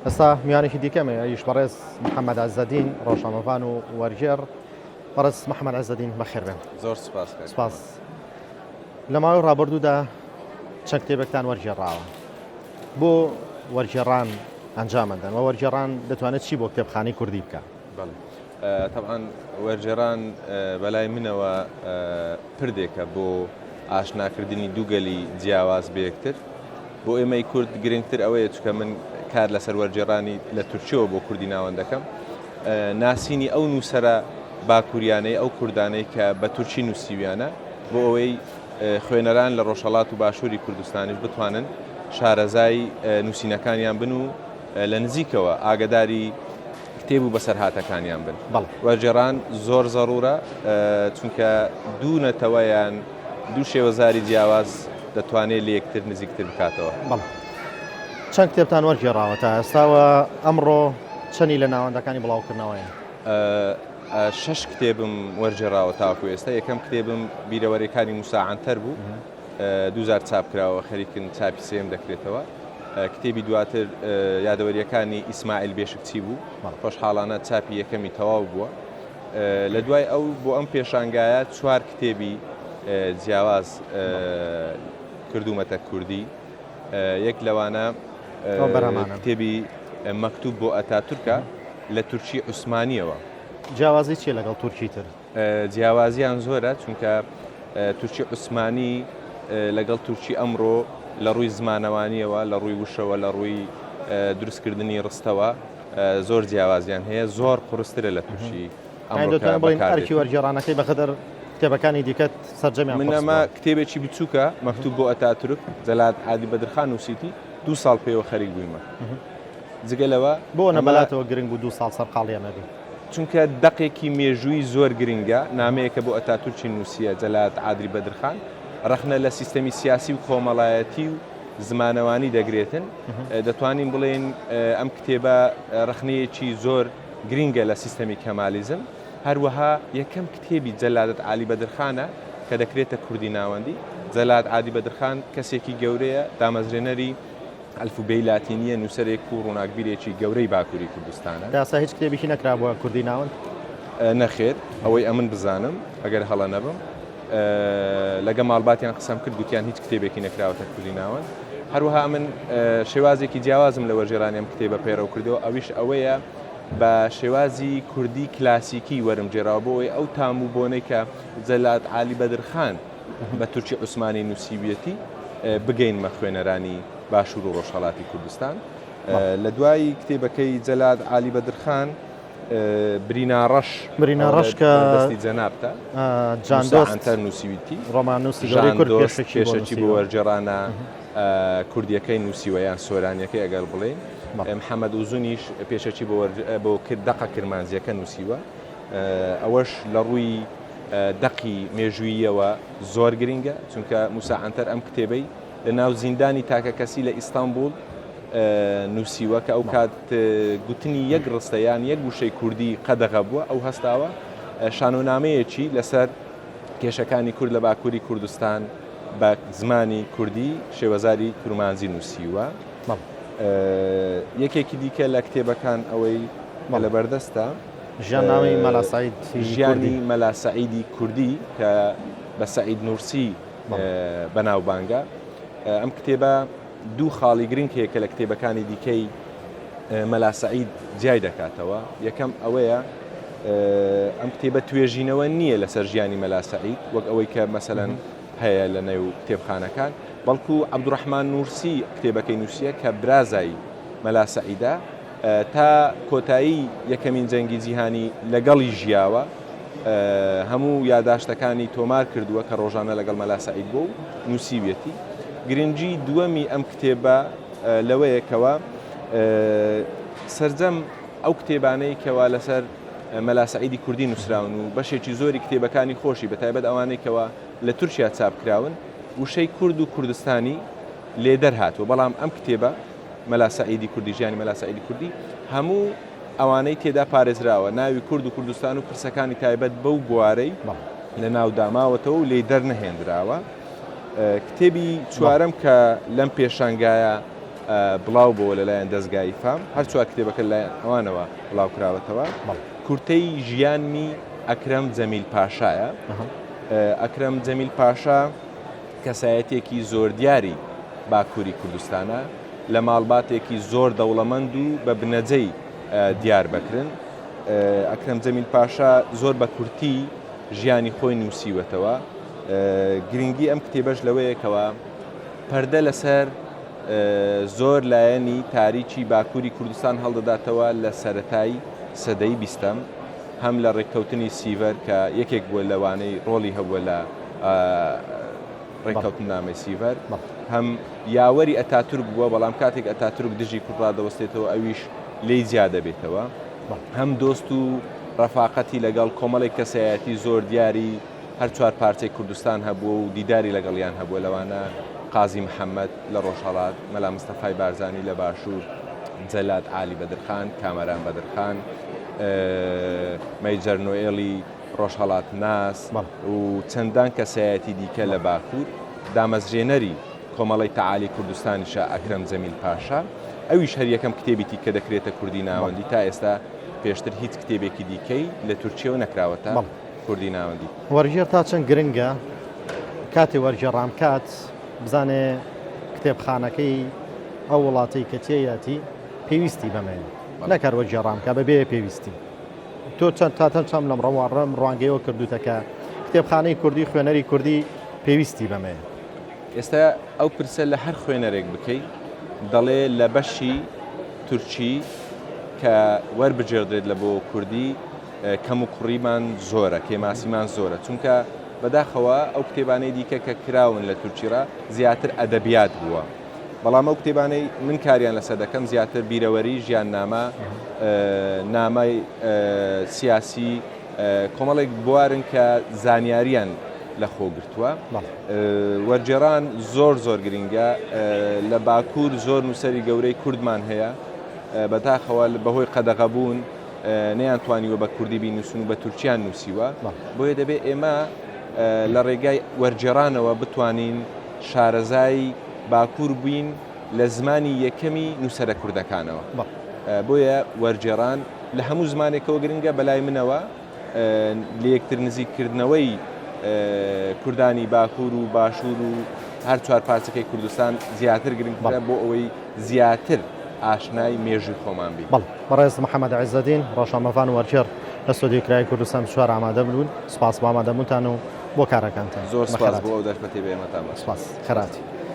ئێستا میوانێکی دیکەمە ئەویش بەڕێز محەممەد عەزەدین ڕۆژنامەڤان و وەرگێڕ. بەڕێز محەممەد عەزەدین بەخێر بێن. زۆر سپاس. لە ماوەی ڕابردوودا چەند کتێبێکتان وەرگێڕاوە، بۆ وەرگێڕان ئەنجامەدەن و وەرگێڕان دەتوانێت چی بۆ کتێبخانەی کوردی بکە؟ طبعا وەرگێڕان بەلای منەوە پردێکە بۆ ئاشناکردنی دووگەلی جیاواز بەیەکتر. بۆ ئێمەی کورد گرنگتر ئەوەیە چکە من کار لەسەر وەرگێڕانی لە تورکیەوە بۆ کوردی ناوەند دەکەم، ناسینی ئەو نووسەرە باکووریانەی ئەو کوردانەی کە بە تورکی نووسیویانە بۆ ئەوەی خوێنەران لە ڕۆژهەڵات و باشووری کوردستانیش بتوانن شارەزای نووسینەکانیان بن و لە نزیکەوە ئاگداری کتێب و بەسەرهاتەکانیان بن. وەرگێڕان زۆر زەڕورە، چونکە دوو نەتەوەیان دوو شێوەزاری جیاواز دەتوانێت لە یەکتر نزیکتر بکاتەوە. چەند کتێبتان وەرگێڕاوە تا ئێستاوە؟ ئەمڕۆ چەندی لە ناوەندەکانی بڵاوکردنەوەیە؟ 6 کتێبم وەرگێڕاوە تاکو ئێستا. یەکەم کتێبم بیرەوەریەکانی موسا عەنتەر بوو، 2000 چاپکراوە، خەریکن چاپی سێم دەکرێتەوە. کتێبی دواتر یادەوەریەکانی ئیسماعیل بێشکچی بوو، خۆشحاڵانە چاپی یەکەمی تەواو بووە. لە دوای ئەو بۆ ئەم پێشانگایە 4 کتێبی جیاواز کردومەتە کوردی. یەک لەوانە کتێبی مەکتوب بۆ ئەتاتورکە لە تورکی عوسمانیەوە. جیاوازی چیە لەگەڵ تورکی تر؟ جیاوازیان زۆرە، چونکە تورکی عوسمانی لەگەڵ تورکی ئەمڕۆ لە ڕووی زمانەوانیەوە، لە ڕووی وشەوە، لە ڕووی دروستکردنی ڕستەوە زۆر جیاوازیان هەیە، زۆر قورسترە لە تورکی ئەمڕۆکەرکی وەرگێڕانەکەی بەخەدەر کتێبەکانی دیکەت سەرجەمیان. منەمە کتێبێکی بچووکە مەکتوب بۆ ئەتاتورک جەلات عادی بەدرخان نووسیتی 2 ساڵ پێوە خەریک بوویمە. جگەلەوە بۆ نەبەلاتەوە گرنگ بوو 2 ساڵ سەرقاڵیان نەبی، چونکە دەقێکی مێژووی زۆر گرنگە. نامەیەکە بۆ ئەتاتورکی نووسیە جەلات عادی بەدرخان، ڕەخنە لە سیستەمی سیاسی و کۆمەڵایەتی و زمانەوانی دەگرێتن. دەتوانین بڵێن ئەم کتێبە ڕەخنەیەکی زۆر گرنگە لە سیستەمی کەمالیزم. هەروەها یەکەم کتێبی جەلات عالی بەدرخانە کە دەکرێتە کوردی ناوەندی. جەلات عادی بەدرخان کەسێکی گەورەیە، دامەزرێنەری ئەلفوبێی لاتینیە، نووسەرێک و ڕووناکبیرێکی گەورەی باکووری کوردستانە. یاسا هیچ کتێبێکی نەکرابووە کوردی ناوەند؟ نەخێر، ئەوەی ئەمن بزانم ئەگەر هەڵە نەبم. لەگە ماڵباتیان قسەم کرد، گوتیان هیچ کتێبێکی نەکراوەتە کوردی ناوەند. هەروەها من شێوازێکی جیاوازم لە وەرگێڕانیم کتێبە پێرەو کردەوە، ئەویش ئەوەیە بە شێوازی کوردی کلاسیکی وەرم جێراوە بۆ ئەوەی ئەو تاموبۆنەی کە جەلات عالی بەدرخان بە تورکی عوسمانی نووسیویەتی بگەینمە خوێنەرانی باشوور و ڕۆژهەڵاتی کوردستان. لە دوای کتێبەکەی جەلات عالی بەدرخان بریناڕەش کە دەستی جەنابتە جاندۆستە نووسیویتی، ڕۆمانوسی پێشەکی بۆ وەرگێڕانە کوردیەکەی نووسیوەیان سۆرانیەکەی ئەگەر بڵێن. محەممەد ئوزونیش پێشەکی بۆ دەقە کرمانزیەکە نووسیوە. ئەوەش لە ڕووی دەقی مێژوویەوە زۆر گرنگە، چونکە موسا عەنتەر ئەم کتێبەی لە ناو زیندانی تاکە کەسی لە ئیستانبول نووسیوە کە ئەو کات گوتنی یەک ڕستەیان یەک وشەی کوردی قەدەغە بووە. ئەو هەستاوە شانۆنامەیەکی لەسەر کێشەکانی کورد لە باکووری کوردستان بە زمانی کوردی شێوەزاری کرمانزی نووسیوە. یەکێکی دیکە لە کتێبەکان ئەوەی لە بەردەستە ژیانی مەلا سەعیدی کوردی کە بە سەعید نورسی بەناوبانگە. ئەم کتێبە دوو خاڵی گرنگ هەیە کە لە کتێبەکانی دیکەی مەلا سەعید جیای دەکاتەوە. یەکەم ئەوەیە ئەم کتێبە توێژینەوە نییە لەسەر ژیانی مەلا سەعید وەک ئەوەی کە مەسەلەن هەیە لە نێو کتێبخانەکان، بەڵکو عەبدوڕەحمان نورسی کتێبەکەی نووسیە کە برازایی مەلا سەعیدە تا کۆتایی یەکەمین جەنگی جیهانی لەگەڵی ژیاوە. هەموو یاداشتەکانی تۆمار کردووە کە ڕۆژانە لەگەڵ مەلا سەعید بوو نووسیویەتی. گرنگی دووەمی ئەم کتێبە لەوەیەکەوە سەرجەم ئەو کتێبانەی کەوا لەسەر مەلا سەعیدی کوردی نووسراون و بەشێکی زۆری کتێبەکانی خۆشی بەتایبەت ئەوانەی کەوا لە تورکیا چاپکراون وشەی کورد و کوردستانی لێ دەرهاتوە. بەڵام ئەم کتێبە مەلا سەعیدی کوردی، ژیانی مەلا سەعیدی کوردی، هەموو ئەوانەی تێدا پارێزراوە ناوی کورد و کوردستان و پرسەکانی تایبەت بەو بوارەی لە ناو داماوەتەوە و لێ دەرنەهێنراوە. کتێبی چوارەم کە لەم پێشانگایە بڵاو بۆ لەلایەن دەستگای فام هەرچوە کتێبەکە لای ئەوانەوە بڵاو کراوەتەوە کورتەی ژیانمی ئەکرەم جەمیل پاشایە ئەکرەم جەمیل پاشا کەسایەتێکی زۆر دیاری باکووری کوردستانە لە ماڵباتێکی زۆر دەوڵەمەند و بە بنەجەی دیار بکرن ئەکرەم جەمیل پاشا زۆر بە کورتی ژیانی خۆی نووسیوەتەوە گرنگی ئەم کتێبەش لەوەیەکەوە پەردە لەسەر زۆر لایەنی تاریکی باکووری کوردستان هەڵدەداتەوە لە سەرەتای سەدەی بیستەم هەم لە ڕێککەوتنی سیڤەر کە یەکێک بووە لەوانەی ڕۆڵی هەبووە لە ڕێککەوتن نامەی سیڤەر هەم یاوەری ئەتاتورک بووە بەڵام کاتێک ئەتاتورک دژی کوردڕا دەوەستێتەوە ئەویش لێی زیاد دەبێتەوە هەم دۆست و ڕەفاقەتی لەگەڵ کۆمەڵێک کەسایەتی زۆر دیاری هەر چوار پارچەی کوردستان هەبووە و دیداری لەگەڵیان هەبووە لەوانە قازی محەممەد لە ڕۆژهەڵات مەلا مستەفای بارزانی لە باشوور جەلات عالی بەدرخان کامەران بەدرخان مەیجەر نۆئێڵی ڕۆژهەڵات ناس و چەندان کەسایەتی دیکە لە باکوور دامەزرێنەری کۆمەڵی تەعالی کوردستانیشە ئەکرەم جەمیل پاشا ئەویش هەر یەکەم کتێبێتی کە دەکرێتە کوردی ناوەندی تا ئێستا پێشتر هیچ کتێبێکی دیکەی لە تورکیەوە نەکراوەتە کوردی ناوەندی وەرژێر تا چەند گرنگە کاتی وەرجێڕام کات بزانێ کتێبخانەکەی ئەو وڵاتی کە تێیەتی پێویستی بەمێن نەکار وەرجێڕامکە بەبێ پێویستی تۆ چەند تاتەن چەم لەم ڕەوارڕەم ڕوانگەیەوە کردوتەکە کتێبخانەی کوردی خوێنەری کوردی پێویستی بەمێ ئێستا ئەو پرسە لە هەر خوێنەرێک بکەیت دەڵێ لە بەشی تورکی کە وەربژێردرێت لە بۆ کوردی کەم و کوڕیمان زۆرە کێماسیمان زۆرە چونکە بەداخەوە ئەو کتێبانەی دیکە کە کراون لە تورکیرا زیاتر ئەدەبیات بووە بەڵام ئەو کتێبانەی من کاریان لەسەر دەکەم زیاتر بیرەوەری ژیان نامە نامای سیاسی کۆمەڵێک بوارن کە زانیاریان لە خۆ گرتووە وەرجێڕان زۆر گرنگە لە باکوور زۆر نووسەری گەورەی کوردمان هەیە بەداخەوە بەهۆی قەدەغەبوون نەیانتوانیوە بە کوردی بینوسن و بە تورکیان نووسیوە بۆیە دەبێت ئێمە لە ڕێگای وەرجێڕانەوە بتوانین شارەزای باکوور بووین لە زمانی یەکەمی نووسەرە کوردەکانەوە بۆیە وەرجێڕان لە هەموو زمانێکەوە گرنگە بەلای منەوە لە یەکتر نزیککردنەوەی کوردانی باکوور و باشوور و هەر چوار پارچەکەی کوردستان زیاتر گرنگترە بۆ ئەوەی زیاتر ئاشنای مێژوی خۆمان بی بەڕێز محەممەد عیزەدین ڕۆژنامەڤان وەرجێر لە ستۆدیۆی کرای کوردستان چوار ئامادە بوون سپاس بۆ ئامادەبوونتان و بۆ کارەکانتان زۆر سپاس بۆ ئەو دەرفەتی بێمەتان سپاس خەراتی